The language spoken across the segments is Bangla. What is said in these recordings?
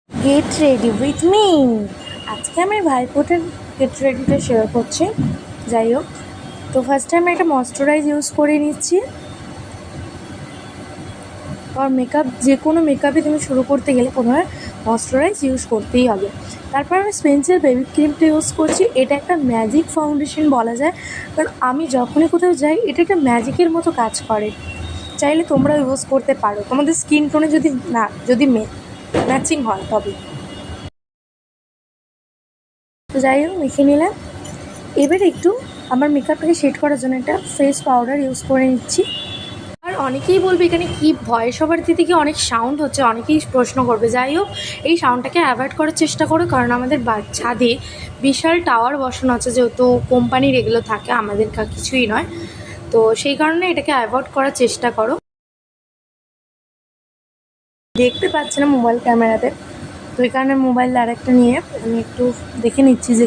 Get ready with me. আজকে আমি ভাইফোঁটার গেট রেডিটা শেয়ার করছি। যাই হোক, তো ফার্স্ট টাইম একটা ময়শ্চারাইজ ইউজ করে নিচ্ছি। আর মেকআপ, যে কোনো মেকআপে তুমি শুরু করতে গেলে প্রথমে ময়শ্চারাইজ ইউজ করতেই হবে। তারপর আমি স্পেন্সের বেবি ক্রিমটা ইউজ করছি। এটা একটা ম্যাজিক ফাউন্ডেশন বলা যায়, কারণ আমি যখনই কোথাও যাই এটা একটা ম্যাজিকের মতো কাজ করে। চাইলে তোমরা ইউজ করতে পারো, তোমাদের স্কিন টোনে যদি ম্যাচিং হয় তবে। তো যাই হোক, মেখে নিলাম। এবার একটু আমার মেকআপটাকে শেড করার জন্য একটা ফেস পাউডার ইউজ করে নিচ্ছি। আর অনেকেই বলবে এখানে কি ভয়েস ওভার দিতে গিয়ে অনেক সাউন্ড হচ্ছে, অনেকেই প্রশ্ন করবে। যাই হোক, এই সাউন্ডটাকে অ্যাভয়েড করার চেষ্টা করো, কারণ আমাদের ছাদে বিশাল টাওয়ার বসানো আছে, যেহেতু কোম্পানির এগুলো থাকে, আমাদের কিছুই নয়। তো সেই কারণে এটাকে অ্যাভয়েড করার চেষ্টা করো। দেখতে পাচ্ছি না মোবাইল ক্যামেরাতে, তো এই কারণে মোবাইল আরেকটা নিয়ে আমি একটু দেখে নিচ্ছি যে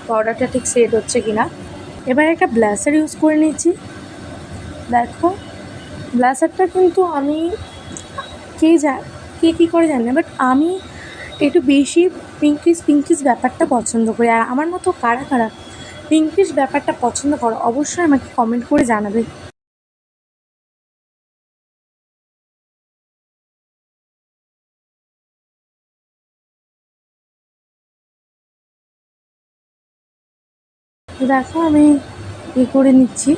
পাউডারটা ঠিক সেট হচ্ছে কিনা। এবার একটা ব্লাশার ইউজ করে নিচ্ছি। দেখো, ব্লাশারটা কিন্তু আমি কে কী করে জানি না, বাট আমি একটু বেশি পিঙ্কিশ ব্যাপারটা পছন্দ করি। আর আমার মতো কারা কারা পিঙ্কিশ ব্যাপারটা পছন্দ করো অবশ্যই আমাকে কমেন্ট করে জানাবে। তো দেখো, আমি করে নিচ্ছি,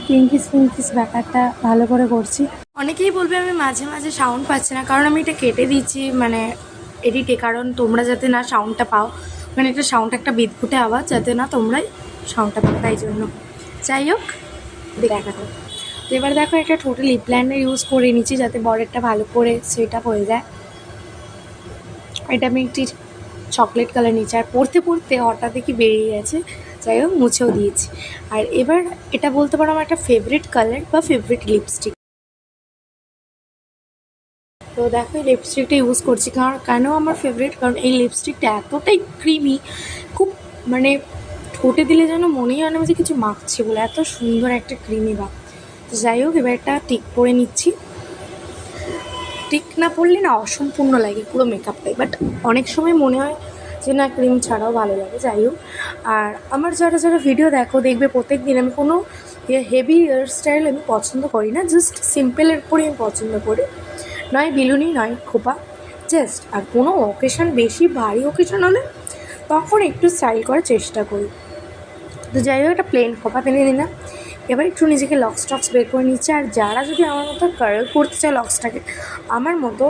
পিঙ্কিশ ব্যাপারটা ভালো করে করছি। অনেকেই বলবে আমি মাঝে মাঝে সাউন্ড পাচ্ছি না, কারণ আমি এটা কেটে দিচ্ছি মানে এডিটে, কারণ তোমরা যাতে না সাউন্ডটা পাও, মানে একটা সাউন্ড একটা বিদঘুটে আওয়াজ, যাতে না তোমরাই সাউন্ডটা পাও, তাই জন্য। যাই হোক, দেখাতো। তো এবার দেখো, একটা টোটাল লিপ লাইনার ইউজ করে নিচ্ছি যাতে বর্ডারটা ভালো করে সেট আপ হয়ে যায়। এটা আমি একটি চকলেট কালার নিচ্ছি, আর পড়তে পড়তে হঠাৎ দেখি বেরিয়ে গেছে। যাই হোক, মুছেও দিয়েছি। আর এবার এটা বলতে পারো আমার একটা ফেভারিট কালার বা ফেভারিট লিপস্টিক। তো দেখো, এই লিপস্টিকটা ইউজ করছি কেন আমার ফেভারিট, কারণ এই লিপস্টিকটা এতটাই ক্রিমি, খুব মানে ঠোঁটে দিলে যেন মনেই হয় না যে কিছু মাখছে বলে, এত সুন্দর একটা ক্রিমি ভাব। তো যাই হোক, এবার একটা টিক পরে নিচ্ছি। টিক না পরলে না অসম্পূর্ণ লাগে পুরো মেকআপটাই, বাট অনেক সময় মনে হয় যে না, ক্রিম ছাড়াও ভালো লাগে। যাই হোক, আর আমার যারা ভিডিও দেখবে প্রত্যেক দিন আমি কোনো হেভি হেয়ার স্টাইল আমি পছন্দ করি না, জাস্ট সিম্পলের পরে আমি পছন্দ করি, নয় বিলুনি নয় খোপা, জাস্ট। আর কোনো অকেশন, বেশি ভারী অকেশন হলে তখন একটু স্টাইল করার চেষ্টা করি। তো যাই হোক, একটা প্লেন খোপা কিনে নিলাম। এবার একটু নিজেকে লক্স টক্স বের করে নিচ্ছে। আর যারা যদি আমার মতো কার্ল করতে চায় লক্সটাকে, আমার মতো